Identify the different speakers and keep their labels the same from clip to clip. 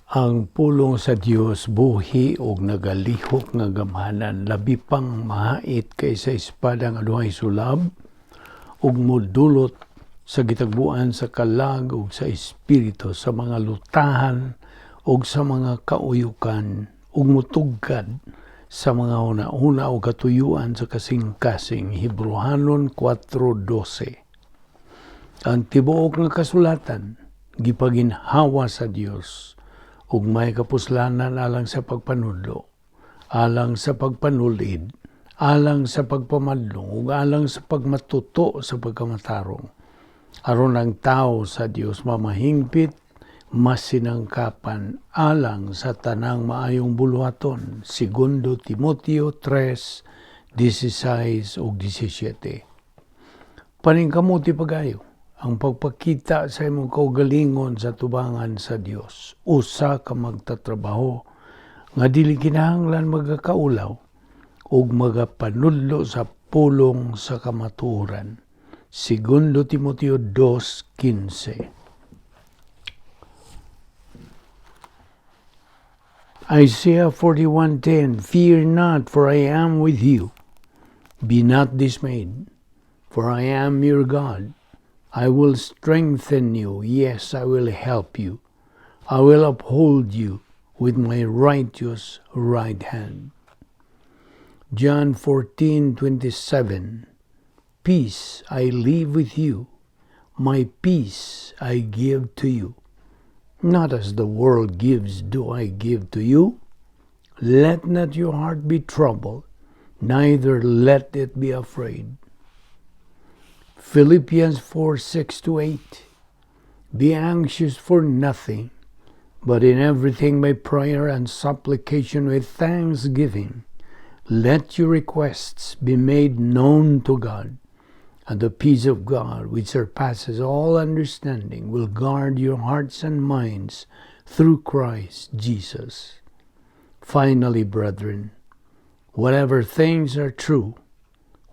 Speaker 1: Ang pulong sa Dios buhi og nagalihok nga gamhanan, labi pang mahait kaysa espada nga duhay sulab ug modulot sa gitagbuan sa kalag ug sa espiritu, sa mga lutahan ug sa mga kauyukan, ug mutugkad sa mga una-una o katuyuan sa kasing-kasing. Hebrehanon 4:12. Ang tibuok nga kasulatan gipaginhawa sa Dios ug may kapuslanan alang sa pagpanudlo, alang sa pagpanulid, alang sa pagpamadlong, ug alang sa pagmatuto sa pagkamatarong. Aron ang tao sa Dios mamahingpit, masinangkapan alang sa tanang maayong buluhaton. 2 Timoteo 3:16 ug 17. Paningkamuti pagayo ang pagpakita sa imong kaugalingon sa tubangan sa Dios. Usa ka magtatrabaho nga dili kinahanglan magakaulaw ug magapanudlo sa pulong sa kamatuoran. 2 Timoteo 2:15. Isaiah 41:10. Fear not, for I am with you. Be not dismayed, for I am your God. I will strengthen you. Yes, I will help you. I will uphold you with my righteous right hand. John 14:27. Peace I leave with you. My peace I give to you. Not as the world gives do I give to you. Let not your heart be troubled, neither let it be afraid. Philippians 4:6-8. Be anxious for nothing, but in everything by prayer and supplication with thanksgiving, let your requests be made known to God, and the peace of God, which surpasses all understanding, will guard your hearts and minds through Christ Jesus. Finally, brethren, whatever things are true,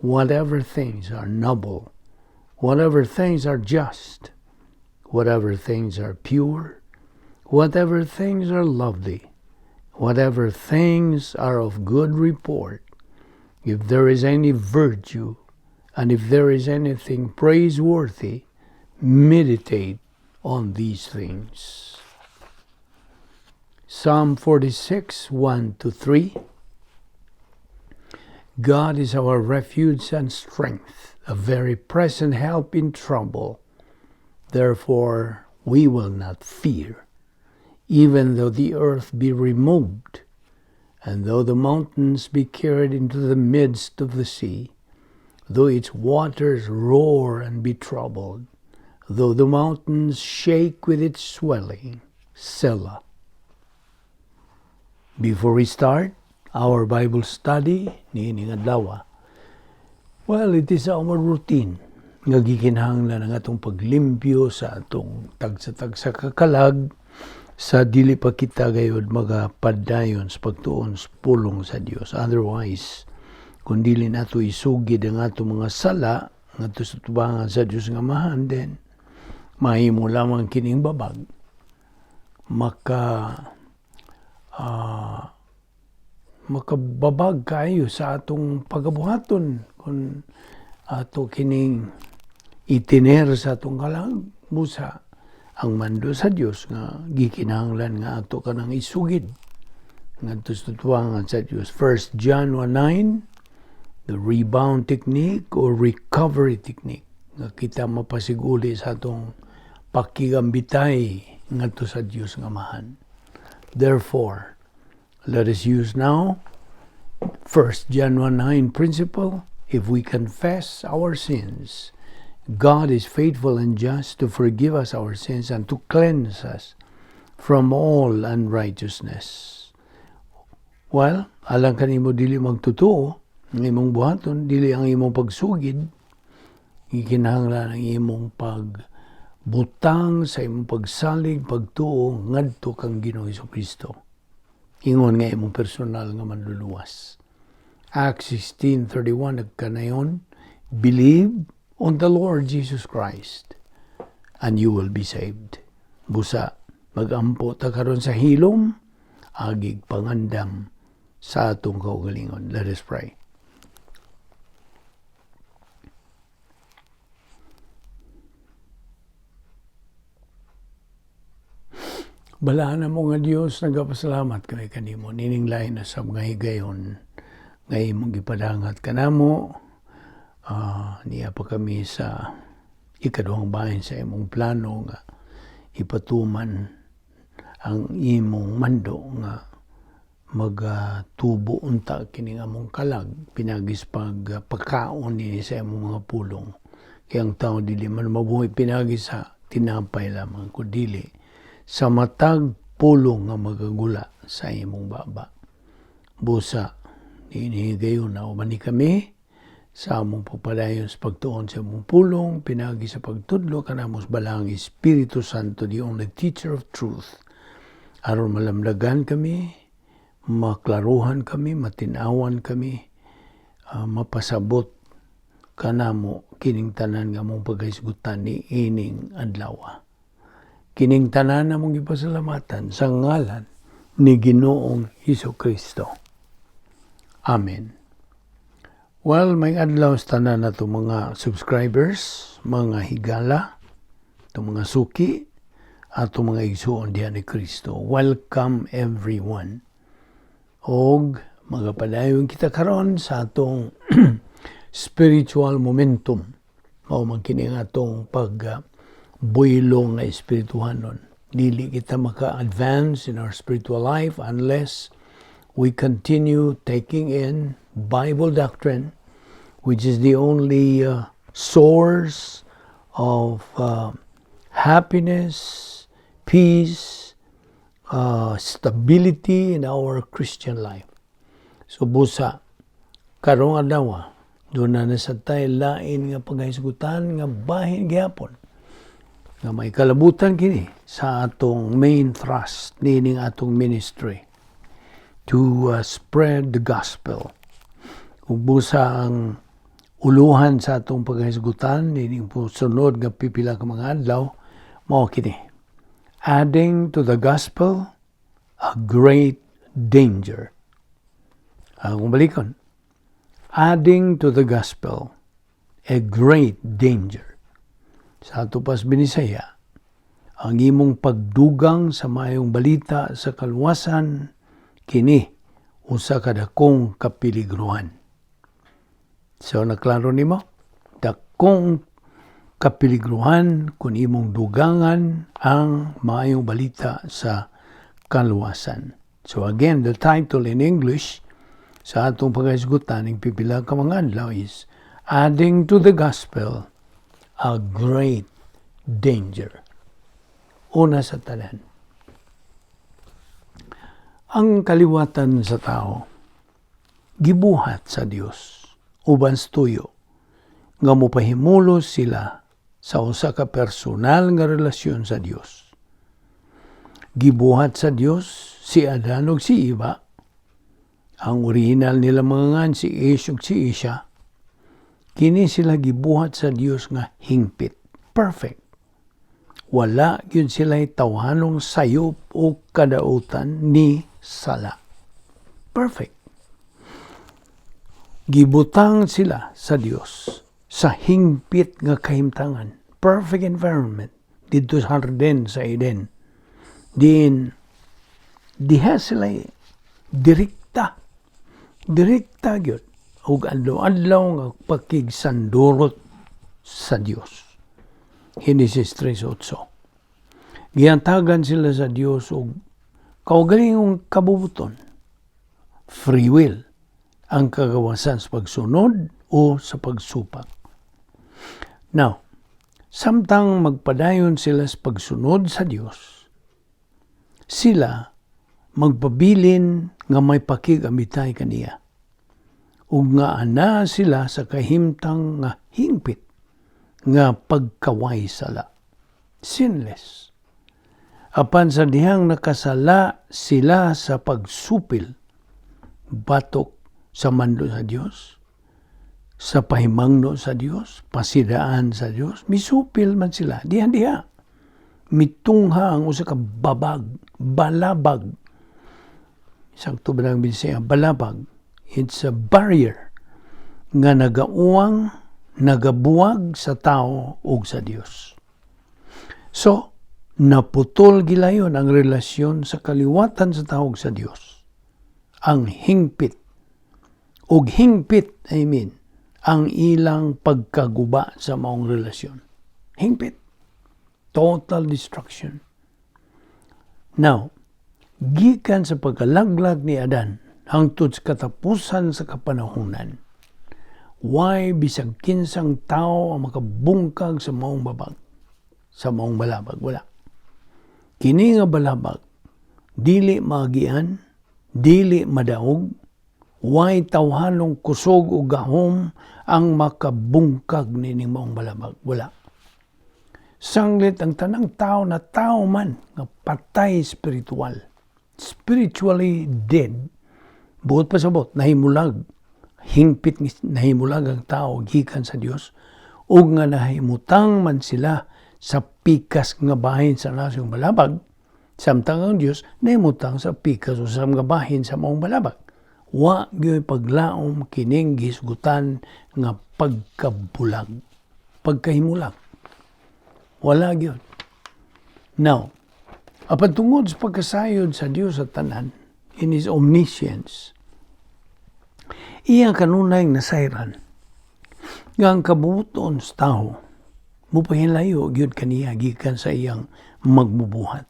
Speaker 1: whatever things are noble, whatever things are just, whatever things are pure, whatever things are lovely, whatever things are of good report, if there is any virtue, and if there is anything praiseworthy, meditate on these things. Psalm 46:1-3. God is our refuge and strength, a very present help in trouble. Therefore, we will not fear, even though the earth be removed, and though the mountains be carried into the midst of the sea, though its waters roar and be troubled, though the mountains shake with its swelling. Selah. Before we start our Bible study niining adlaw, well, it is our routine nga gikinahanglan ang atong paglimpyo sa atong tagsa-tagsa kakalag sa dili pa kita gayud magapadayon sa pagtuon sa pulong sa Dios. Otherwise, kung dili nato isugid ang atong mga sala ngadto sa tubangan sa Dios nga Amahan, then mahimo lamang kining babag makababag kayo sa atong pagabuhaton kung ato kining itiner sa atong kalag. Busa ang mando sa Dios nga gikinahanglan nga ato kanang isugid ngadto sa tubangan sa Dios. 1 John 1:9, the rebound technique or recovery technique nga kita mapasiguli sa atong pakigambitay ngadto sa Dios nga Amahan. Therefore, let us use now 1 John 1:9 principle. If we confess our sins, God is faithful and just to forgive us our sins and to cleanse us from all unrighteousness. Well, alang kanimo dili magtutuo ng imong buhaton, dili ang imong pagsugid, gikinahanglan ang imong pagbutang sa imong pagsalig, pagtuo ngadto kang Ginoo Kristo. Ingon nga imong personal nga manluluwas. Acts 16:31 nagkanayon, believe on the Lord Jesus Christ and you will be saved. Busa, magampo ta karon sa hilom, agig pangandam sa atong kaugalingon. Let us pray. Balaan na mo nga Diyos, nagapasalamat kami kanimo. Nininglahi na sa mga higayon, ngay mong gipadangat ka na mo, niya pa kami sa ikaduhang bahin sa imong plano nga ipatuman ang imong mando nga magtubo unta kining among kalag, pinagis pagkaon ni sa imong mga pulong. Kaya ang tao dili man mabuhay pinagis sa tinapay lamang, kudili sa matag pulong nga magagula sa imong baba. Busa, hinihigayon na umani kami sa among pagpadayon sa pagtuon sa imong pulong, pinagi sa pagtudlo kanamos balang Espiritu Santo, the only teacher of truth. Aron malamdagan kami, maklaruhan kami, matinawan kami, mapasabot kanamo kining tanan nga mong paghisgutan ni ining adlaw. Kining tanan na mong ipasalamatan sa ngalan ni Ginoong Hesukristo. Amen. Well, may adlaw sa tanan na itong mga subscribers, mga higala, itong mga suki, at itong mga igsuon diyan ni Kristo. Welcome everyone. Og magapadayon kita karon sa atong spiritual momentum. Mao man kini nga atong buylong na espirituhanon. Dili kita maka-advance in our spiritual life unless we continue taking in Bible doctrine, which is the only source of happiness, peace, stability in our Christian life. So busa, karong adlaw, doon na nasa tayo lain nga paghisgutan nga bahin gyapon nga may kalabutan kini sa atong main thrust nining atong ministry to spread the gospel. Ug busa ang uluhan sa atong paghisgutan nining sunod nga pipila ka mga adlaw mao kini: adding to the gospel a great danger. Kung balikon, adding to the gospel a great danger. Sa ato pas Binisaya, ang imong pagdugang sa mayong balita sa kaluwasan, kini usa ka dakong kapiligruhan. So naklaro nimo, dakong kapiligruhan kung imong dugangan ang mayong balita sa kaluwasan. So again, the title in English sa atong paghisgutan ng pipila ka mga adlaw is Adding to the Gospel a Great Danger. Una sa tanan, ang kaliwatan sa tao gibuhat sa Dios uban stuyo nga mopahimulos sila sa usa ka personal nga relasyon sa Dios. Gibuhat sa Dios si Adan ug si Eva. Ang original nila mga ngan si Ish ug si Isha. Kini sila gibuhat sa Dios nga hingpit, perfect. Wala gyud sila tawhanong sayop o kadautan ni sala. Perfect. Gibutang sila sa Dios sa hingpit nga kahimtangan, perfect environment dito sa Harden sa Eden. Diha sila direkta gyud ug adlaw-adlaw nga pakigsandurot sa Dios. Genesis 3:8. Giantagan sila sa Dios og kaugalingong kabubuton, free will, ang kagawasan sa pagsunod o sa pagsupak. Now, samtang magpadayon sila sa pagsunod sa Dios, sila magpabilin nga may pakigamitay kaniya. Ug nga ana sila sa kahimtang nga hingpit nga pagkaway sala. Sinless. Apan sa dihang nakasala sila sa pagsupil, batok sa mando sa Dios, sa pahimangno sa Dios, pasidaan sa Dios, misupil man sila, diha-diha. mitungha ang usa ka balabag. Sakto ba ng Visayan? Balabag. It's a barrier nga nagauwang, nagabuwag sa tao ug sa Dios. So, naputol gilayon ang relasyon sa kaliwatan sa tao ug sa Dios. Ang hingpit. Ug hingpit, ang ilang pagkaguba sa maong relasyon. Hingpit. Total destruction. Now, gikan sa pagkalaglag ni Adan hangtod sa katapusan sa kapanahunan, why bisag kinsang tao ang makabungkag sa maong babag, sa maong balabag? Wala. Kini nga balabag, dili maagian, dili madaog, why tawhanong kusog o gahom ang makabungkag nining maong balabag? Wala. Sanglit ang tanang tao na tao man nga patay spiritual, spiritually dead, buot pa sabot, nahimulag, hingpit nahimulag ang tao gikan sa Dios, ug nga nahimutang man sila sa pikas nga bahin sa nasyong balabag, samtang ang Dios nahimutang sa pikas o sa nga bahin sa maong balabag. Wa gyud paglaom kining gisgutan nga pagkabulag, pagkahimulag. Wala gyud. Now, apan tungod sa pagkasayod sa Dios sa tanan, in His omniscience, iyang kanunay nasayran nga ang kabuton sa tao mupahinlayo gyud kaniya gikan sa iyang magbubuhat.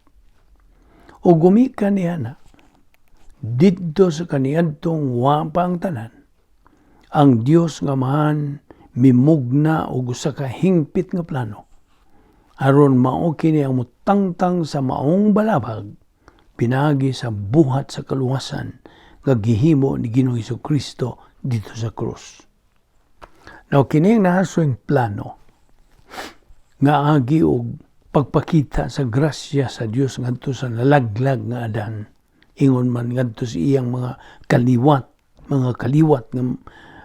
Speaker 1: O gumikan niya na didto sa kaniadtong wa pa ang tanan, ang Dios nga mahan mimugna og usa ka hingpit nga plano aron mao kini ang mutangtang sa maong balabag pinagi sa buhat sa kaluwasan nga gihimo ni Ginoong Hesukristo dito sa krus. Now kini ang nahaswing plano nga agi og pagpakita sa grasya sa Dios ngadto sa nalaglag nga Adan, ingon man ngadto sa iyang mga kaliwat nga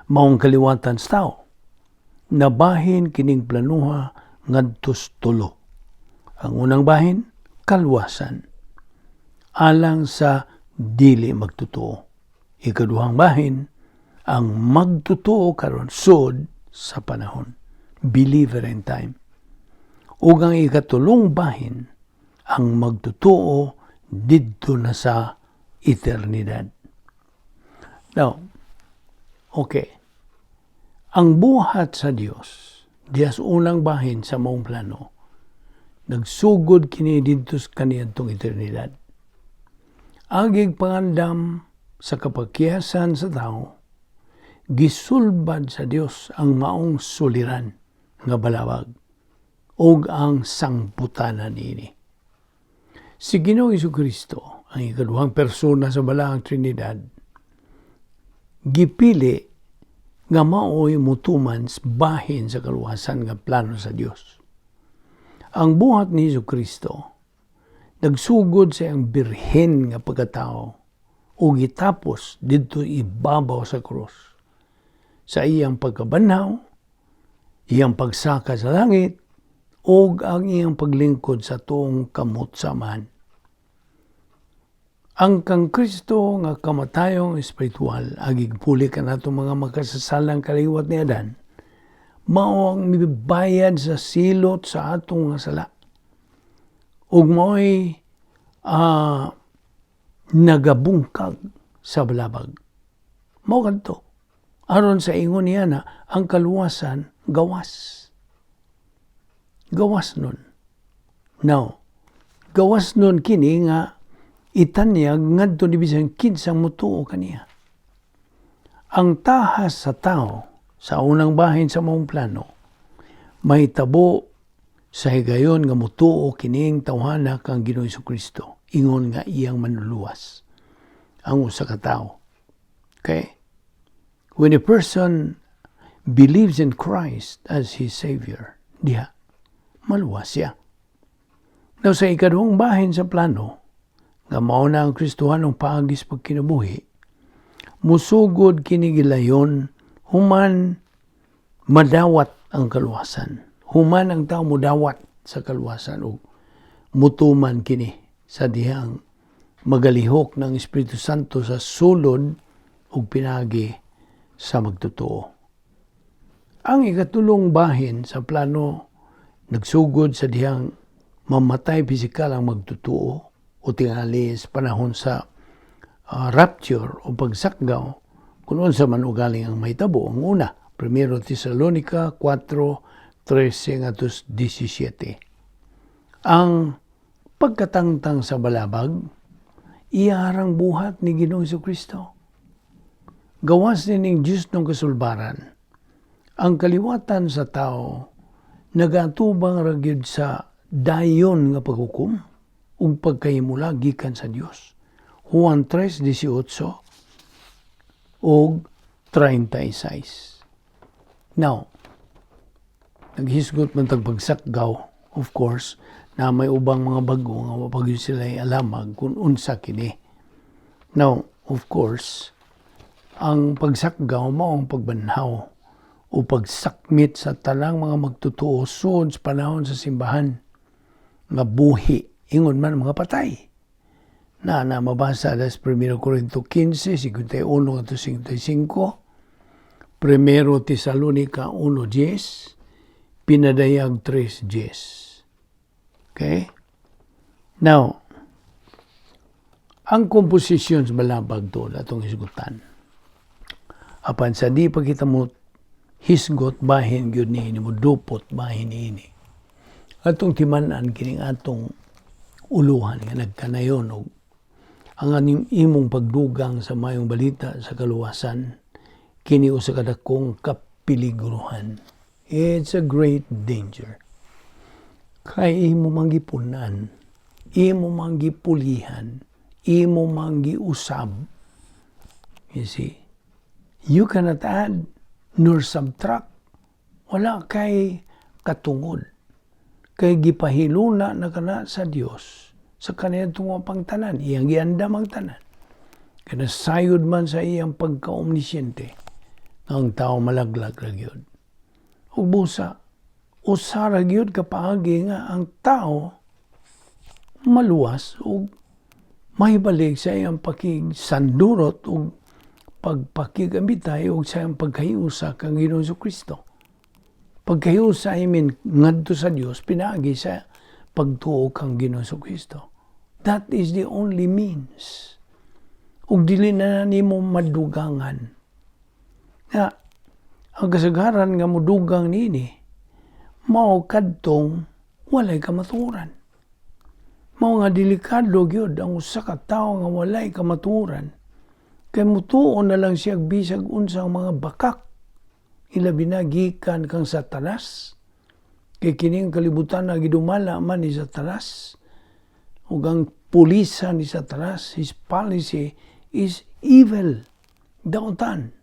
Speaker 1: maong kaliwatan sa tao. Nabahin kining planuha ngadto sa tulo. Ang unang bahin, kalwasan, alang sa dili magtotoo. Ikaduhang bahin, ang magtotoo karon sud sa panahon, believer in time. Ug ang ikatulong bahin, ang magtotoo didto na sa eternidad. Now, okay. Ang buhat sa Dios, diyas unang bahin sa maong plano, nagsugod kini didto sa kaniadtong eternidad. Agig pangandam sa kapakyasan sa tao, gisulbad sa Dios ang maong suliran nga balawag ug ang sangputanan ini. Si Ginoong Hesukristo, ang ikaduhang persona sa balaang Trinidad, gipili nga mao'y mutuman bahin sa kaluwasan nga plano sa Dios. Ang buhat ni Hesukristo nagsugod sa iyang birhen nga pagkatao o gitapos didto ibabaw sa krus. Sa iyang pagkabanhaw, iyang pagsaka sa langit, o ang iyang paglingkod sa tuong kamot samahan. Ang kang Kristo nga kamatayong espiritual, agig puli ka na itong mga makasasalang kaliwat ni Adan, mao ang mibayad sa silot sa atong nga sala. Ug mao'y nagabungkag sa balabag. Mao kadto. Aron sa ingon niya na ang kaluwasan gawas. Gawas nun. Now, gawas nun kini nga itanyag ngadto ni bisan kinsang mutuo kaniya. Ang tahas sa tao sa unang bahin sa maong plano may tabo sa higayon nga mutuo kining tawhana kang Ginoong Hesukristo, ingon nga iyang manluluwas ang usa ka tawo. Okay? When a person believes in Christ as his Savior, diha, maluwas siya. Now, sa ikaduhang bahin sa plano, nga mao na ang Kristohanong paagis pagkinabuhi, musugod kinigilayon, human madawat ang kaluwasan. Human ang tao mudawat sa kaluwasan o mutuman kini sa dihang magalihok ng Espiritu Santo sa sulod ug pinagi sa magtotoo. Ang ikatulong bahin sa plano nagsugod sa dihang mamatay pisikal ang magtotoo o tingali sa panahon sa rapture o pagsakgaw kung unsa man ugaling ang mahitabo. Ang una, 1 Tesalonica 4:13-17. Ang pagkatangtang sa balabag, iharang buhat ni Ginoong Jesucristo. Gawas nining Diyos ng kasulbaran. Ang kaliwatan sa tao, nagatubang ragyod sa dayon nga paghukom ug pagkahimula gikan sa Dios. Juan 3:18 ug 36. Now, naghisgot man tag pagsakgaw, of course, na may ubang mga bago nga mapagyo sila alamag kung unsa kini. Now, of course, ang pagsakgaw mao ang pagbanhaw o pagsakmit sa tanang mga magtotoo sud sa panahon sa simbahan nga buhi ingon man mga patay. Na mabasa sa 1 Corinto 15:51-55, 1 Tesalonica 1:10, pinadayag 3:10. Okay? Now, ang komposisyon sa balabag to atong hisgutan. Apan sa di pa kita mo hisgot bahin gyud ni mo dupot bahin ini. Atong timan-an kining atong uluhan nga nagkanayon og ang imong pagdugang sa mayong balita sa kaluwasan kini usa ka dakong kapiliguruhan. It's a great danger. Kay imo manggipunan, imo manggipulihan, imo manggiusab. You see, you cannot add nor subtract. Wala kay katungod. Kay gipahiluna na kana sa Dios sa kaniyang tungo pangtanan, iyang giandam ang tanan. Kana sayod man sa iyang pagka-omnisyente, ang tao malaglag ra gyud. Ug busa, usara gyud kapaagi nga ang tao maluwas ug mahibalik sa iyang pakigsandurot ug pagpakigambitay ug sa iyang pagkahiusa kang Ginoong Jesucristo. Pagkahiusa ngadto sa Dios pinaagi sa pagtuo kang Ginoong Jesucristo. That is the only means. Ug dili na nimo madugangan. Nga, ang kasagaran nga mudugang nini, mao kadtong walay kamatuoran. Mao nga delikado gyud ang usa ka tawo nga walay kamatuoran. Kay mutuo na lang siya bisag unsang mga bakak. Ilabi na gikan kang Satanas. Kay kining kalibutan na gidumala man ni Satanas. Ug ang pulisa ni Satanas, his policy is evil. Dautan.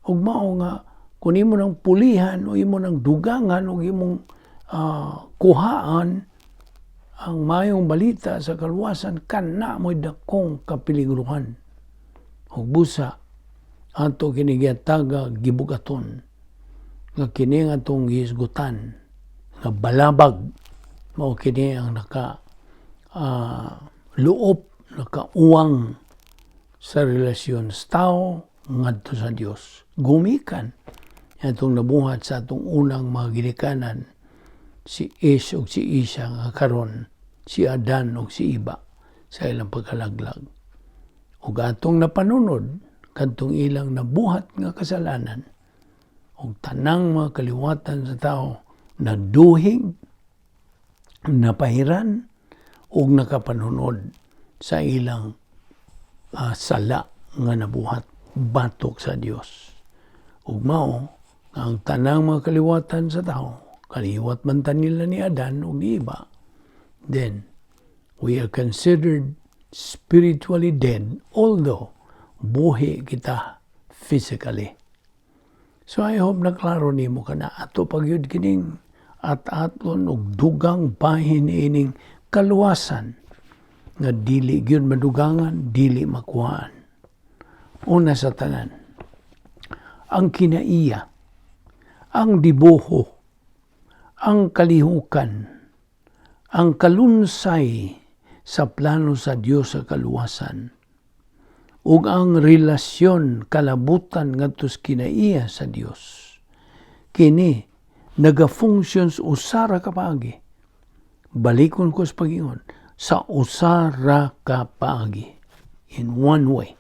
Speaker 1: Ug mao nga kung imo nang pulihan o imo nang dugangan o imong kuhaan ang mayong balita sa kaluwasan kana mo'y dakong kapiliguruhan. Ug busa ato kini giataga gibugaton nga kini nga atong gihisgutan nga balabag mao kini ang luop nakauwang sa relasyon sa tao ngadto sa Dios. Gumikan atong nabuhat sa atong unang mga ginikanan si Is ug si Isa nga karon si Adan ug si Iba sa ilang pagkalaglag. Ug atong napanunod kadtong ilang nabuhat nga kasalanan ug tanang mga kaliwatan sa tao naduhig, napahiran ug nakapanunod sa ilang sala nga nabuhat batok sa Dios. Ug mao ang tanang mga kaliwatan sa tao kaliwat man ta nila ni Adan ug ni Iba, then we are considered spiritually dead although buhi kita physically. So I hope na klaro nimo kana ato pagyud kining at-aton og dugang bahin ining kaluwasan nga dili gyud madugangan, dili makuhaan. Una sa tanan, ang kinaiya, ang dibuho, ang kalihukan, ang kalunsay sa plano sa Dios sa kaluwasan ug ang relasyon kalabutan ngadto kinaiya sa Dios kini naga-functions usara ka paagi. Balikon ko sa pag-ingon, sa usara ka paagi, in one way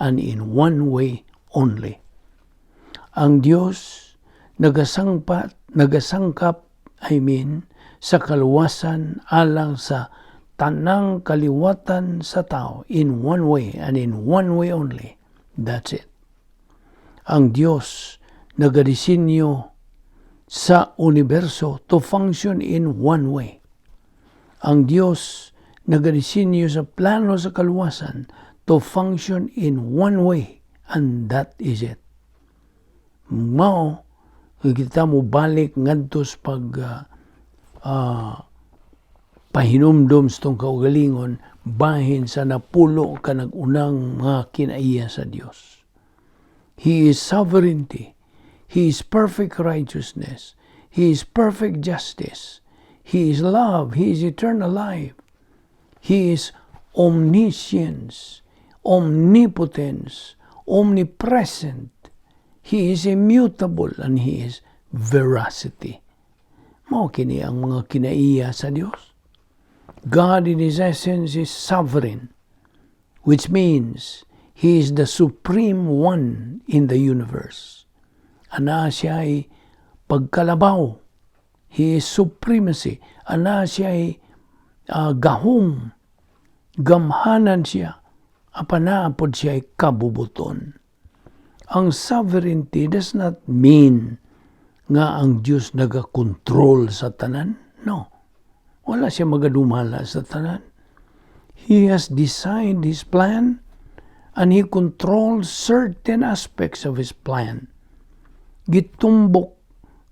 Speaker 1: and in one way only. Ang Dios nagasangkap sa kaluwasan alang sa tanang kaliwatan sa tao in one way and in one way only. That's it. Ang Diyos nagadisenyo sa universo to function in one way. Ang Diyos nagadisenyo sa plano sa kaluwasan to function in one way, and that is it. Mao kita mo balik ngadto sa pahinumdom sa itong kaugalingon bahin sa napulo ka nagunang mga kinaiya sa Dios. He is sovereignty. He is perfect righteousness. He is perfect justice. He is love. He is eternal life. He is omniscience, omnipotence, omnipresent. He is immutable and He is veracity. Mao kini ang mga kinaiya sa Dios. God in His essence is sovereign, which means He is the supreme one in the universe. Ana siya ay pagkalabaw. He is supremacy. Ana siya ay gahom. Gamhanan siya. Apanaapod siya ay kabubuton. Ang sovereignty does not mean nga ang Diyos nagakontrol sa tanan. No. Wala siya magadumala sa tanan. He has designed His plan and He controls certain aspects of His plan. Gitumbok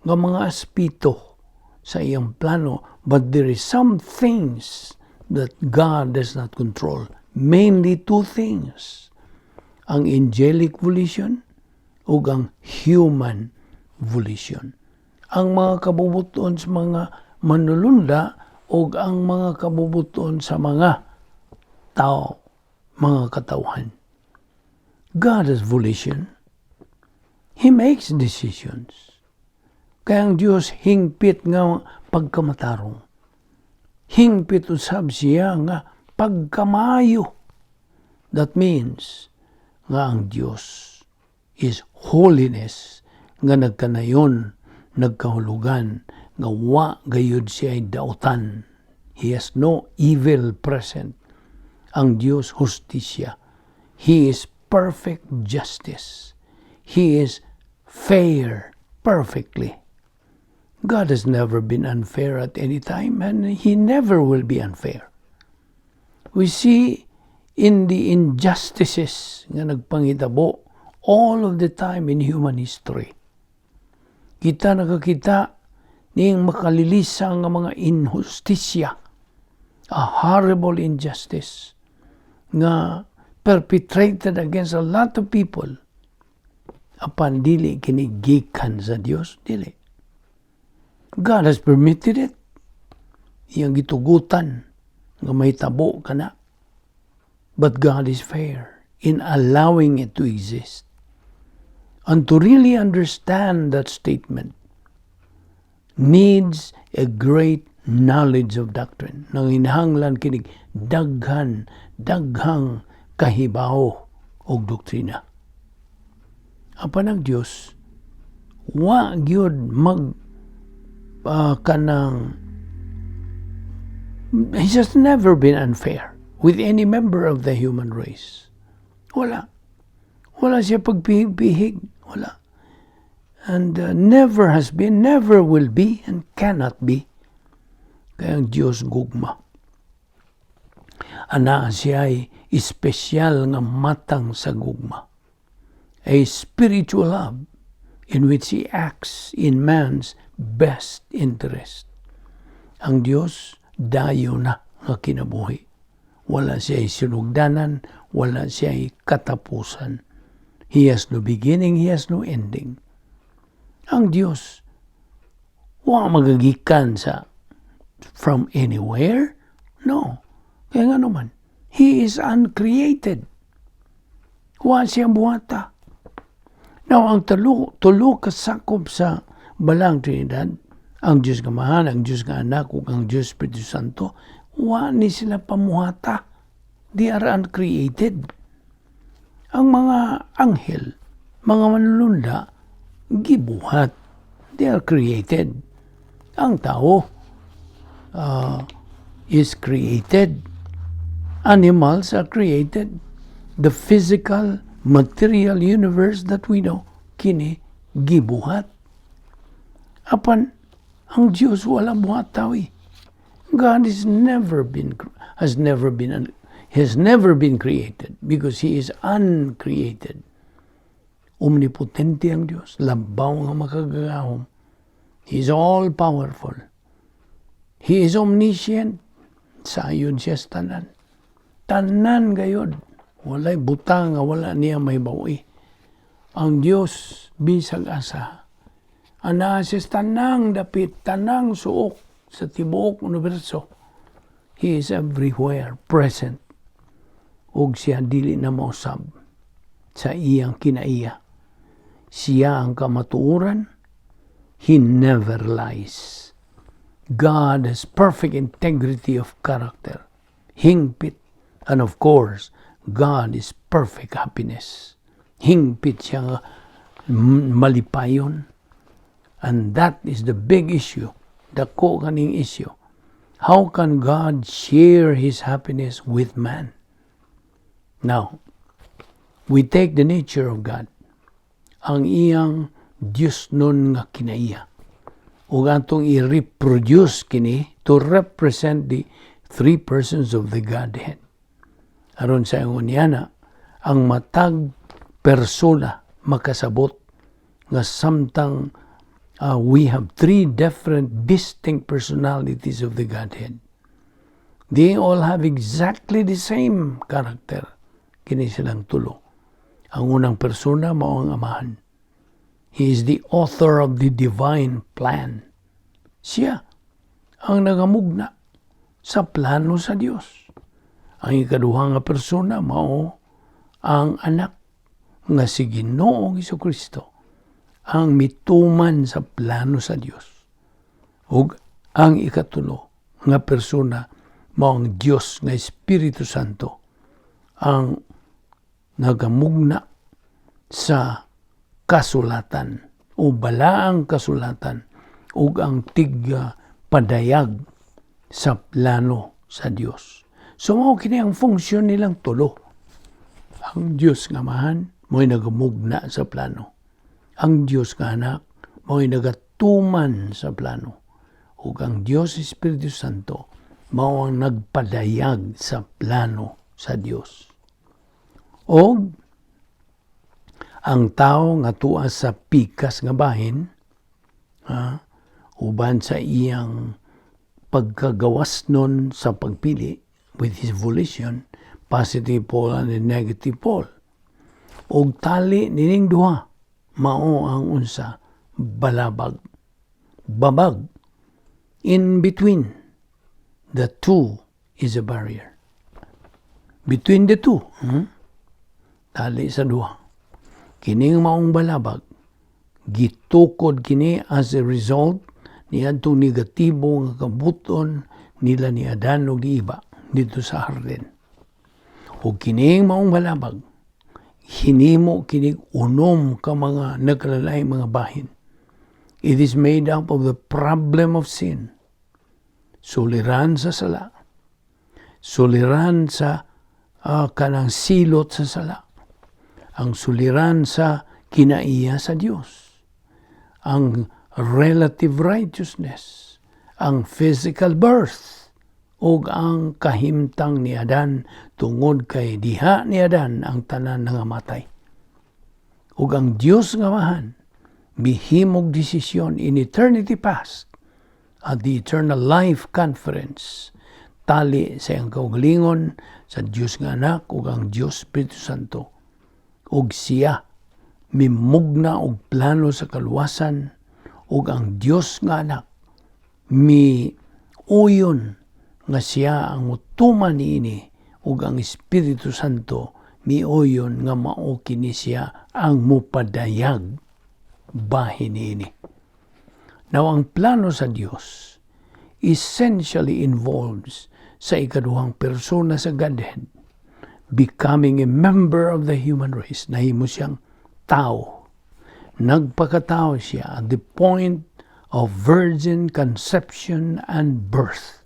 Speaker 1: nga mga aspito sa iyang plano, but there is some things that God does not control. Mainly two things. Ang angelic volition o ang human volition. Ang mga kabubuton sa mga manulunda o ang mga kabubuton sa mga tao, mga katauhan. God has volition. He makes decisions. Kaya ang Diyos hingpit nga pagkamatarong. Hingpit usab siya nga pagkamayo. That means nga ang Diyos is holiness nga nagkanayon, nagkahulugan, nga wa gayud siya ay dautan. He has no evil present. Ang Diyos hustisya. He is perfect justice. He is fair perfectly. God has never been unfair at any time, and He never will be unfair. We see in the injustices nga nagpangitabo all of the time in human history. Kita nakakita niyang makalilisa nga mga injustisya, a horrible injustice nga perpetrated against a lot of people. Apan dili kinigikan sa Dios, dili. God has permitted it. Iyang gitugutan nga may tabo ka na. But God is fair in allowing it to exist. And to really understand that statement needs a great knowledge of doctrine. Nang hinahanglan kinig daghang kahibaw o doktrina. Apan ang Diyos, wa gyud kanang He has never been unfair with any member of the human race. Wala. Wala siya pagpihig-pihig. Wala. And never has been, never will be, and cannot be. Kaya ang Diyos gugma. Ana siya ay espesyal nga matang sa gugma. A spiritual love in which He acts in man's best interest. Ang Diyos, dayo na nga kinabuhi. Wala siya sinugdanan, wala siya katapusan. He has no beginning, He has no ending. Ang Diyos, wa magagikan sa from anywhere? No. Kaya nga naman, He is uncreated. Wa siyang buhata. Now, ang tulo kasakop sa balang Trinidad, ang Diyos nga Amahan, ang Diyos nga Anak, ug ang Diyos Espiritu Santo, wa ni sila pamuhata. They are uncreated. Ang mga anghel, mga manlulunda, gibuhat. They are created. Ang tao is created. Animals are created. The physical, material universe that we know, kini gibuhat. Apan, ang Diyos wala buhat tao eh. God has never been created because He is uncreated. Omnipotente ang Diyos, labaw nga makagagahom. He is all-powerful. He is omniscient. Sayon siya sa tanan. Tanan gayod. Walay butang nga wala niya may bawi. Ang Diyos bisag asa. Ana siya tanang dapit, tanang suok sa tibuok universo. He is everywhere present. Ug siya dili na mausab sa iyang kinaiya. Siya ang kamatuoran. He never lies. God has perfect integrity of character. Hingpit. And of course, God is perfect happiness. Hingpit siya nga malipayon. And that is the big issue. Dako kaning issue. How can God share His happiness with man? Now, we take the nature of God. Ang iyang Diyos nun nga kinaiya. Ug atong i-reproduce kini to represent the three persons of the Godhead. Aron sa inguniana, ang matag persona makasabot nga samtang we have three different distinct personalities of the Godhead. They all have exactly the same character. Kini silang tulo. Ang unang persona mao ang Amahan. He is the author of the divine plan. Siya ang nagamugna sa plano sa Dios. Ang ikaduha nga persona mao ang Anak nga si Ginoong Hesukristo, ang mituman sa plano sa Dios. Ug ang ikatulo nga persona mao ang Dios nga Espiritu Santo, ang nagamugna sa kasulatan o balaang kasulatan ug ang padayag sa plano sa Dios. So mao kini ang funksyon nilang tulo. Ang Dios nga Amahan mo'y nagamugna sa plano. Ang Dios nga Anak mo'y nagatuman sa plano. Ug ang Dios Espiritu Santo mao ang nagpadayag sa plano sa Dios. Og ang tao nga tuwa sa pikas nga bahin, uban sa iyang pagkagawas nun sa pagpili with his volition, positive pole and negative pole. Og tali nining duha, mao ang unsa, balabag, babag. In between the two is a barrier. Between the two, tali sa duha. Kining maong balabag, gitukod kini as a result ni adtong negatibo nga kabuton nila ni Adan ug ni Iba dito sa harden. O kining maong balabag, hinimo kining unom ka mga nagkalalay mga bahin. It is made up of the problem of sin. Suliran sa sala. Suliran sa kanang silot sa sala. Ang suliran sa kinaiya sa Dios. Ang relative righteousness. Ang physical birth. O ang kahimtang ni Adan tungod kay diha ni Adan ang tanan nga matay. O ang Dios nga Amahan bihimog desisyon in eternity past at the Eternal Life Conference tali sa iyang kaugalingon sa Dios nga Anak ug ang Dios Espiritu Santo. Ug siya mimugna og plano sa kaluwasan ug ang Dios nga Anak miuyon nga siya ang utuman niini ug ang Espiritu Santo miuyon nga mao kini siya ang mupadayag bahin niini. Now, ang plano sa Dios essentially involves sa ikaduhang persona sa Godhead becoming a member of the human race. Nahimo siyang tao. Nagpakatao siya at the point of virgin conception and birth.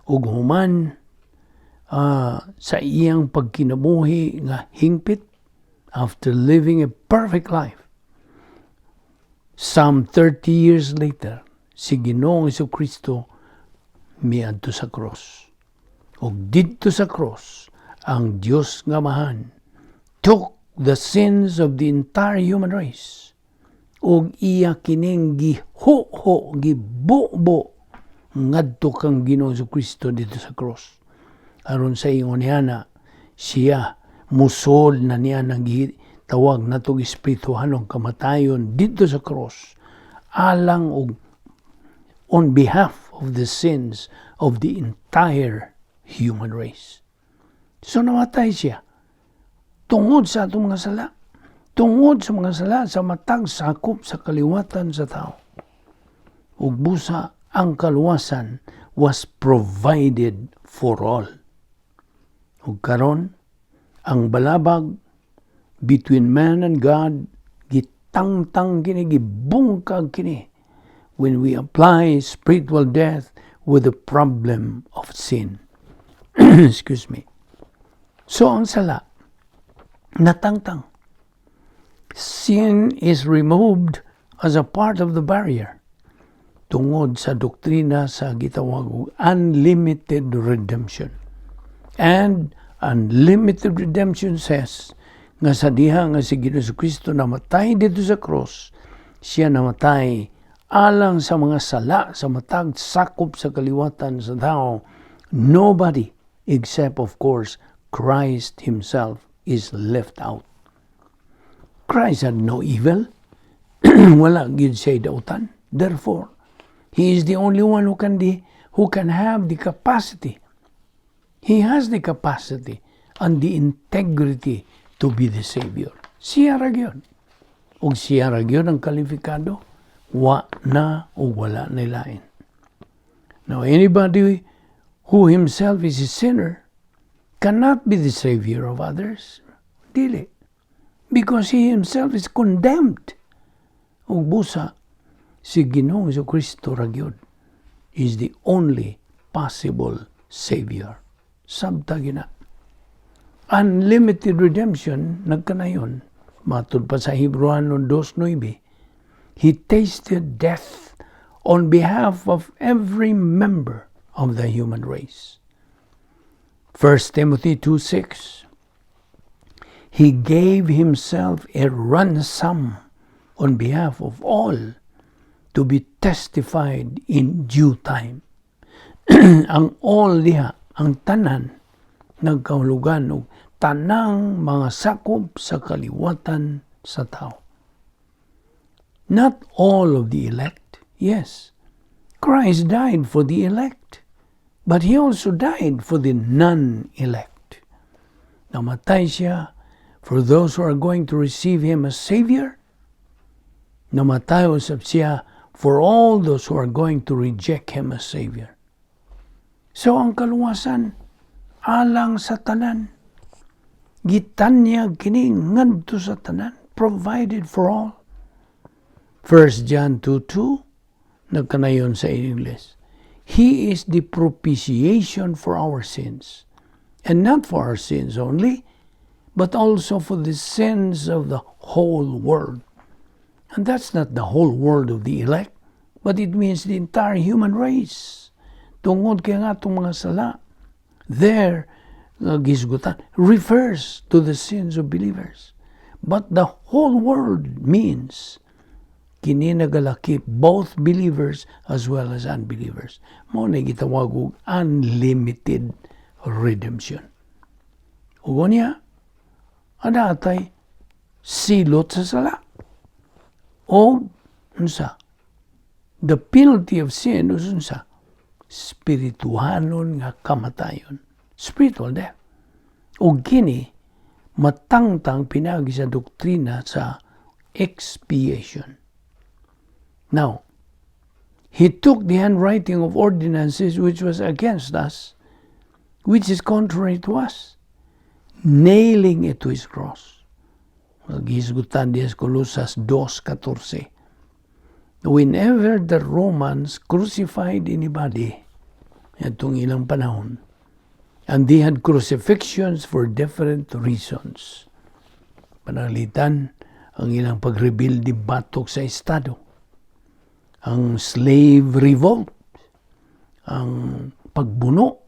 Speaker 1: Ug human sa iyang pagkinabuhi nga hingpit after living a perfect life. Some 30 years later, si Ginoong Jesucristo miadto sa cross. Ug didto sa cross, ang Dios nga Amahan took the sins of the entire human race. Ug iya kining gihuho, gibubo ngadto kang Ginoong Jesucristo dito sa cross. Aron sa ingon niya siya musol na niya nang tawag na itong espirituhanong kamatayon dito sa cross alang og on behalf of the sins of the entire human race. So namatay siya tungod sa atong mga sala, tungod sa mga sala sa matag sakop sa kaliwatan sa tao. Ug busa ang kaluwasan was provided for all. Ug karon ang balabag between man and God gitangtang kini, gibungkag kini when we apply spiritual death with the problem of sin. Excuse me. So ang sala natangtang. Sin is removed as a part of the barrier tungod sa doktrina sa gitawag og unlimited redemption. And unlimited redemption says nga sa diha nga si Ginoong Jesucristo namatay dito sa cross, siya namatay alang sa mga sala sa matag sakop sa kaliwatan sa tao. Nobody except of course Christ himself is left out. Christ had no evil. Wala gid siya dautan. Therefore, he is the only one who can have the capacity. He has the capacity and the integrity to be the Savior. Siya ra gyud. Ug siya ra gyud ang kalifikado, wa na o wala na lain. Now, anybody who himself is a sinner cannot be the Savior of others. Dili. Because he himself is condemned. Ug busa, si Ginoong Jesucristo ra gyud is the only possible Savior. Sabta gina. Unlimited redemption, nagkanayon, matud pa sa Hebreano 2:9, he tasted death on behalf of every member of the human race. 1 Timothy 2:6, he gave himself a ransom on behalf of all to be testified in due time. Ang all diha, ang tanan, nagkahulugan og tanang mga sakop sa kaliwatan sa tao. Not all of the elect, yes. Christ died for the elect, but he also died for the non-elect. Namatay siya for those who are going to receive him as Savior. Namatay usab siya for all those who are going to reject him as Savior. So ang kaluwasan alang sa tanan, gitanyag kini ngadto sa tanan, provided for all. 1 John 2:2, nagkanayon sa English, he is the propitiation for our sins, and not for our sins only, but also for the sins of the whole world. And that's not the whole world of the elect, but it means the entire human race. Tungod kaya nga itong mga sala, there, gisgutan, refers to the sins of believers. But the whole world means kini nagalakip both believers as well as unbelievers. Mao na gitawag og unlimited redemption. Ugo niya, ada atay silot sa sala. O, unsa? The penalty of sin, unsa? spirituhanon nga kamatayon. Spiritual death. O kini, matangtang pinagi sa doktrina sa expiation. Now, he took the handwriting of ordinances which was against us, which is contrary to us, nailing it to his cross. Maghisgutan diya sa Colosas 2:14. Whenever the Romans crucified anybody, itong ilang panahon, and they had crucifixions for different reasons. Panalitan, ang ilang pagrebuilde batok sa estado, ang slave revolt, ang pagbuno,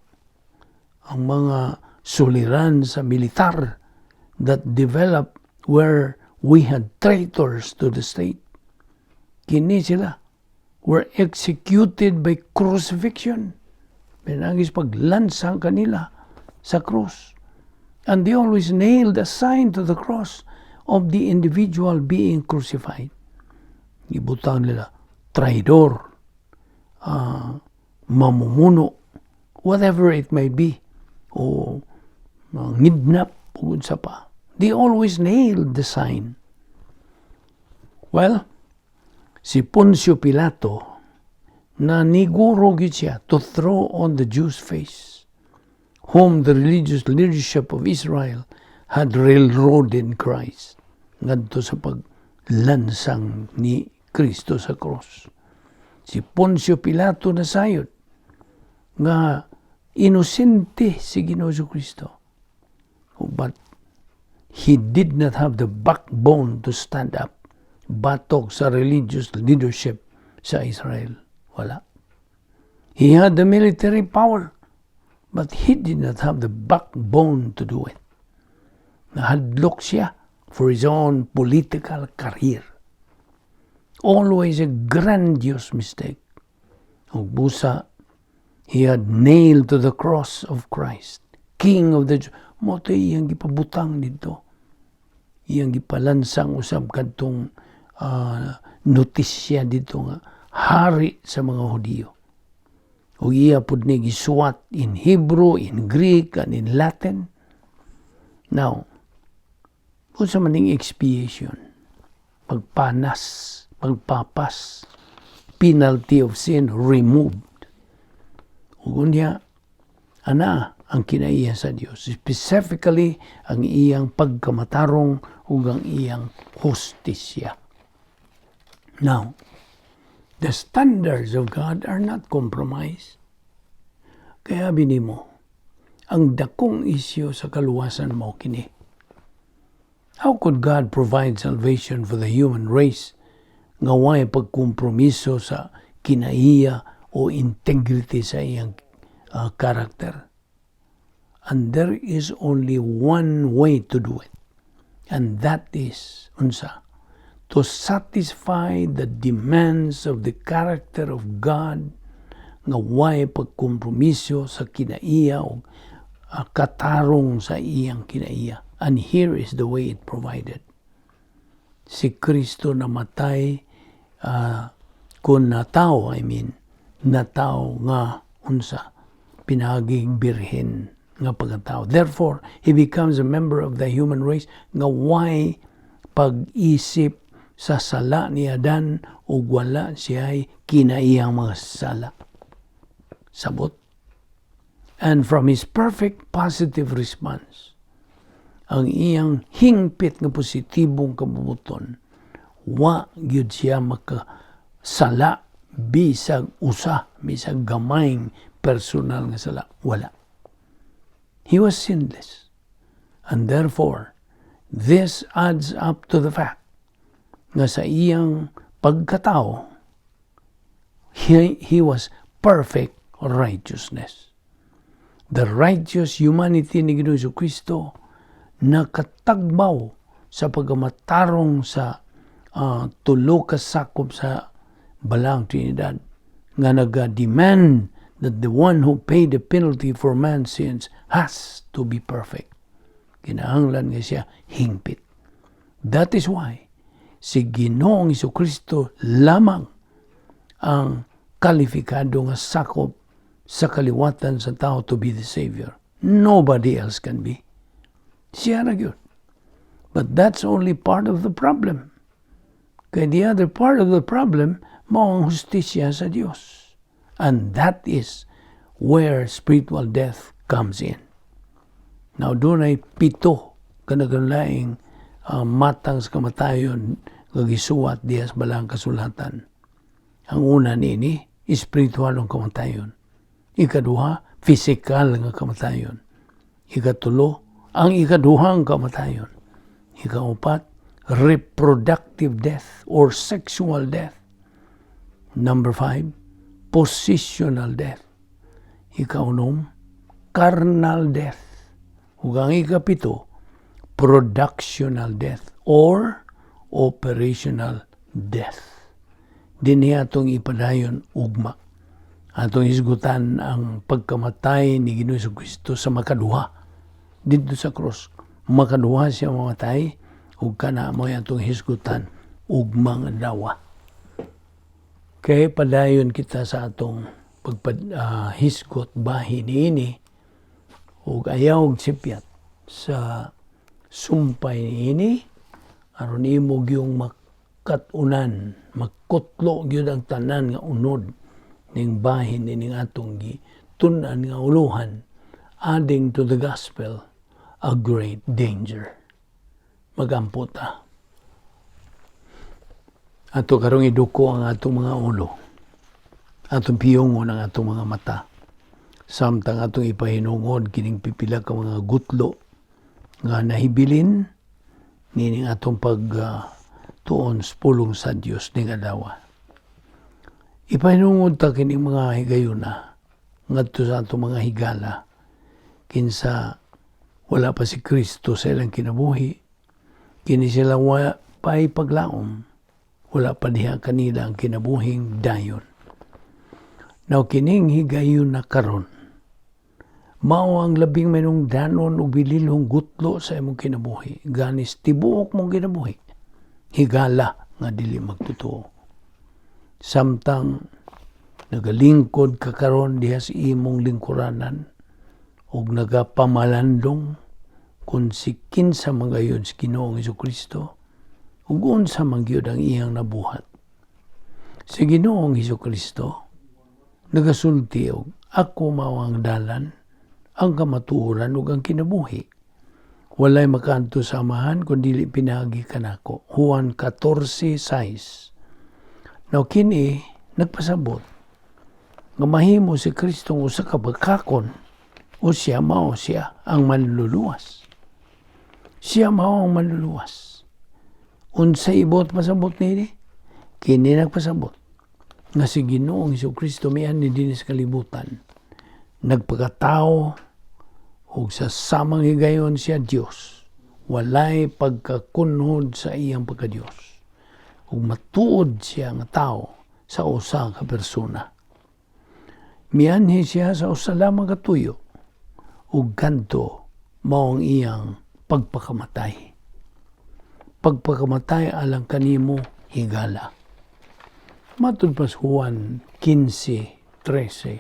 Speaker 1: ang mga suliran sa militar that developed where we had traitors to the state. Kini sila were executed by crucifixion. Pinagis paglansang kanila sa cross. And they always nailed a sign to the cross of the individual being crucified. Ibutang nila, traidor, mamumuno, whatever it may be, o ngidnap, ugod sa pa. They always nailed the sign. Well, si Poncio Pilato, na niguro gid siya to throw on the Jews' face, whom the religious leadership of Israel had railroaded in Christ, ngadto sa paglansang ni Kristo sa cross. Si Poncio Pilato na sayod, nga inosente si Ginoo Kristo. But he did not have the backbone to stand up batok sa religious leadership sa Israel. Wala. He had the military power, but he did not have the backbone to do it. Nahadlok siya for his own political career. Always a grandiose mistake. Ang busa, he had nailed to the cross of Christ, King of the Jews. Moto iyang gipabutang dito. Iyang gipalansang usab kadtong notisya dito nga hari sa mga Hudiyo. O iya pud ni gisuwat in Hebrew, in Greek, and in Latin. Now, unsa man ning expiation? Pagpanas, pagpapas, penalty of sin removed. Ug unya ana ang kinaiya sa Dios, specifically ang iyang pagkamatarong ug ang iyang hustisya. Now, the standards of God are not compromised. Kaya binimo, ang dakong isyu sa kaluwasan mo kini. How could God provide salvation for the human race nga way pagkompromiso sa kinaiya o integrity sa iyang karakter? And there is only one way to do it. And that is, unsa? To satisfy the demands of the character of God nga way pagkompromiso sa kinaiya o katarong sa iyang kinaiya. And here is the way it provided. Si Kristo namatay kung natao, natao nga unsa, pinaging birhen nga pagkatao. Therefore, he becomes a member of the human race nga way pag-isip sa sala ni Adan o wala siya'y kinaiyang mga sala. Sabot. And from his perfect positive response, ang iyang hingpit nga positibong kabubuton, wa gyud siya makasala bisag usa, bisag gamayng personal nga sala. Wala. He was sinless. And therefore, this adds up to the fact nga sa iyang pagkatao, he was perfect righteousness. The righteous humanity ni Ginoo Kristo nakatagbaw sa pagamatarong sa tulo ka sakop sa balang Trinidad nga naga-demand that the one who paid the penalty for man's sins has to be perfect. Kinahanglan nga siya hingpit. That is why si Ginoong Kristo lamang ang kalifikado nga sakop sa kaliwatan sa tao to be the Savior. Nobody else can be. Siya na yun. But that's only part of the problem. Kaya the other part of the problem, mao ang hustisya sa Diyos. And that is where spiritual death comes in. Now, doon ay 7 kanagalaing matang sa kamatayon gagisuwat diya sa balang kasulatan. Ang una nini, spiritual ang kamatayon. Ikaduha, physical nga kamatayon. Ikatulo, ang ikaduhang kamatayon. Ikaupat, reproductive death or sexual death. Number 5, positional death. Ikaunom, carnal death. Ug ang ikapito, productional death or operational death. Dinhi atong ipadayon ugma. Atong isgutan ang pagkamatay ni Ginoong Jesucristo sa makaduha dito sa cross. Makaduha siya mamatay ug kana mo atong hisgutan ugmang dawa. Kay padayon kita sa atong hisgot bahin ini ug ayaw og sipyat sa sumpay ini aron imog yung makatunan, makutlo gyud ang tanan nga unod ning bahin ning atong tun-an nga uluhan, adding to the gospel a great danger. Magampo ta. Ato karong iduko ang atong mga ulo. Atong piyongon ang atong mga mata. Samtang atong ipahinungod kining pipila ka mga gutlo nga nahibilin nining atong tuon pulong sa Dios ning adlaw. Ipahinungod ta kining mga higayuna ngadto sa atong mga higala kinsa wala pa si Kristo sa ilang kinabuhi, kini sila pa'y paglaom, wala pa diha kanila ang kinabuhing dayon. Now kining higayon na karon, mao ang labing manungdanon ug bililhong gutlo sa imong kinabuhi, ganis tibuok mong kinabuhi, higala nga dili magtotoo. Samtang nagalingkod ka karon diha sa imong lingkuranan, ug nagapamalandong kung si kinsa magayon si Ginoong Jesucristo ug unsa man gyud ang iyang nabuhat. Si Ginoong Jesucristo nagasulti og ako mao ang dalan, ang kamatuoran ug ang kinabuhi. Walay makaadto sa amahan kun dili pinagi kanako. Juan 14:6. Now kini nagpasabot nga mahimo si Kristo usa ka bagkakon o siya mao siya ang manluluwas. Siya mao ang manluluwas. Unsa ibot pasabot nini? Kini nagpasabot nga si Ginoong Jesucristo mian ni dinhi sa kalibutan. Nagpakatao ug sa samang higayon siya Dios. Walay pagkakunhod sa iyang pagka-Dios. Ug matuod siya nga tao sa usa ka persona. Mianhi siya sa usa lamang ka tuyo ug kanto mao ang iyang pagpakamatay. Pagpakamatay alang kanimo higala. Matud pa sa Juan 15:13.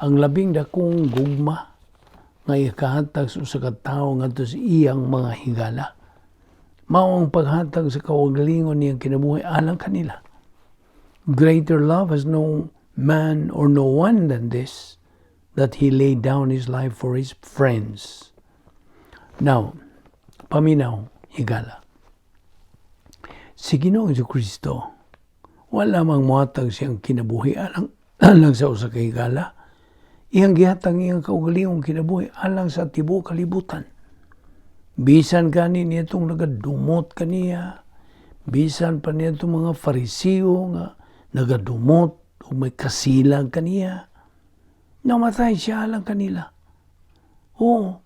Speaker 1: Ang labing dakong gugma nga ikahatag sa usa ka tawo ngadto sa iyang mga higala mao ang paghatag sa kawagalingon niyang kinabuhi alang kanila. Greater love has no man or no one than this, that he laid down his life for his friends. Now, paminaw, higala. Si Ginoong Jesucristo, wala mang muhatag siyang kinabuhi alang sa usa ka higala. Iyang gihatag iyang kaugalingong kinabuhi alang sa tibuok kalibutan. Bisan gani niya itong nagadumot kaniya, bisan pa niya itong mga Farisiyo nga nagadumot o may kasilang kaniya, namatay siya alang kanila. Oo,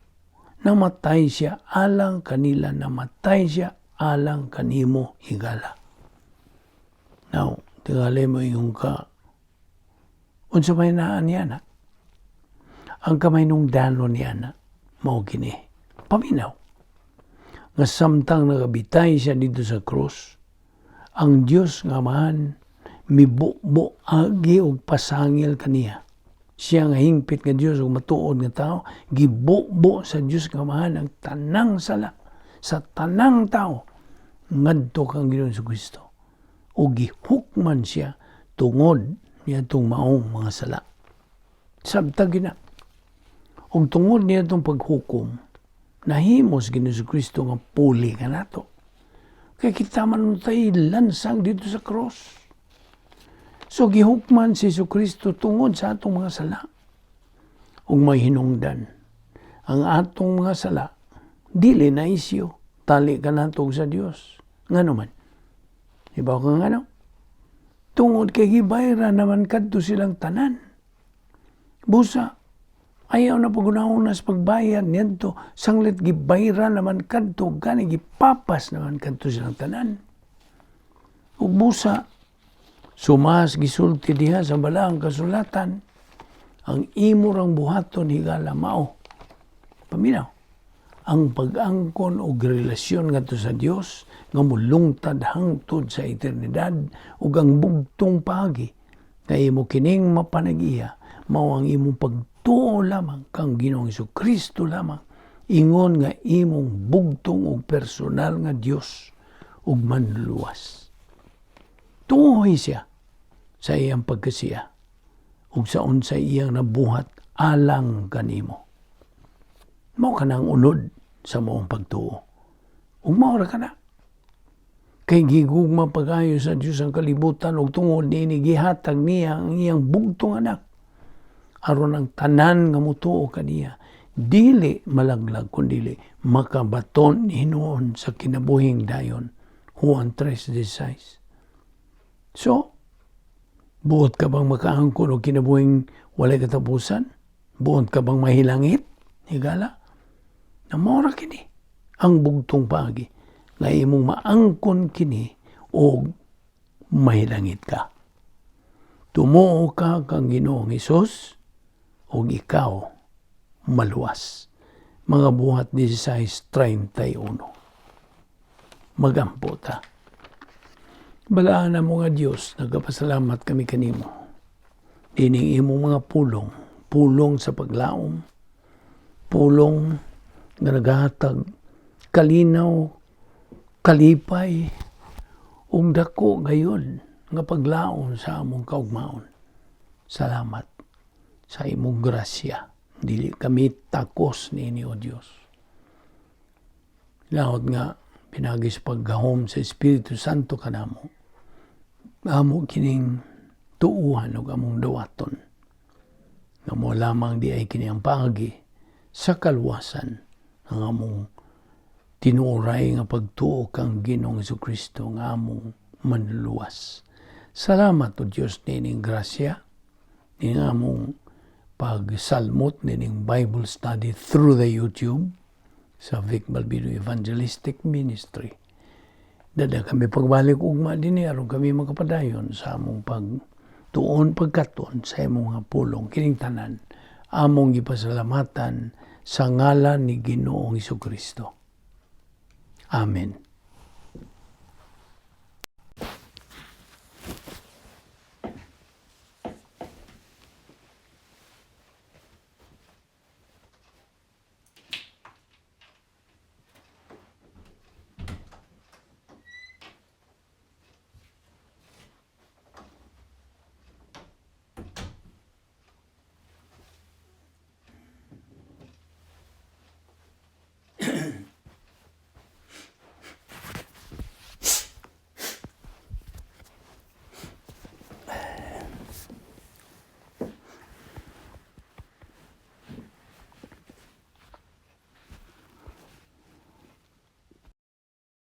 Speaker 1: namatay siya alang kanila, namatay siya alang kanimo higala. Now, tingali mo yung unsa may naan niya na. Ang kamay nung danon niya na, mao gini, paminaw. Nga samtang nagabitay siya dito sa krus, ang Diyos nga man, mibubo agi og pasangil kaniya. Siya nga hingpit nga Dios ug matuod nga tao, gibubo sa Dios nga Amahan ang tanang sala sa tanang tao ngadto kang Ginoong Jesucristo. O gihukman siya tungod niya itong maong mga sala. Sabtag gina. Og tungod niya itong paghukom, nahimos Ginoong Jesucristo nga puli ka nato. Kaya kita man tayo lansang dito sa cross. So gihukman si Jesucristo tungod sa atong mga sala. Ug may hinungdan. Ang atong mga sala, dili na isyo. Tali ka nato sa Dios. Ngano man? Ibaw ka ngano? Tungod kay gibayra naman kadto silang tanan. Busa, ayaw na pagunahon na sa pagbayad niyadto. Sanglit gibayra naman kadto, gani gipapas naman kadto silang tanan. Ug busa, sumas gisulti diha sa balaang kasulatan, ang imurang buhaton higala mao. Paminaw, ang pag-angkon o relasyon ngadto sa Dios nga mulungtad hangtod sa eternidad ug ang bugtong paagi na imo kining mapanag-iya mao ang imong pagtuo lamang kang Ginoong Jesucristo lamang ingon nga imong bugtong ug personal nga Dios ug manluluwas. Tuoy siya sa iyang pagkasiya ug sa unsay iyang nabuhat alang kanimo. Mao ka nang unod sa maong pagtuo. Ug mao ra ka na. Kay gigugma pag-ayo sa Dios ang kalibutan ug tungod niini gihatag niya ang iyang bugtong anak aron ang tanan nga motuo kaniya dili malaglag kundi makabaton hinuon sa kinabuhing dayon. Juan 3:16. So, buot ka bang makaangkon o kinabuhing walay katapusan? Buot ka bang mahilangit? Higala? Namora kini ang bugtong paagi nga imong maangkon kini o mahilangit ka. Tumuo ka kang Ginoong Hesus o ikaw maluwas. Mga buhat 16:31. Magampo ta. Balaan na mo nga Diyos, nagpasalamat kami kanimo. Dining imong mga pulong sa paglaom, pulong nga naghatag kalinaw, kalipay, ug dako gayon nga paglaom sa among kaugmaon. Salamat sa imong grasya. Dili kami takos niini o Dios. Laot nga pinagis paggahom sa Espiritu Santo kanamo. Amo kining tuuhan ug among dawaton. Nga mo lamang di ay kini ang paagi sa kalwasan ang among tinuray nga pagtuo kang Ginoong Jesucristo nga among manluluwas. Salamat o Dios nining grasya, nining among pagsalmot, nining Bible study through the YouTube sa Balbido Evangelistic Ministry. Dada kami pagbalik ugma din aron kami makapadayon sa among pagtuon pagkaton sa imong pulong kining tanan. Among gipasalamatan sa ngalan ni Ginoong Jesucristo. Amen.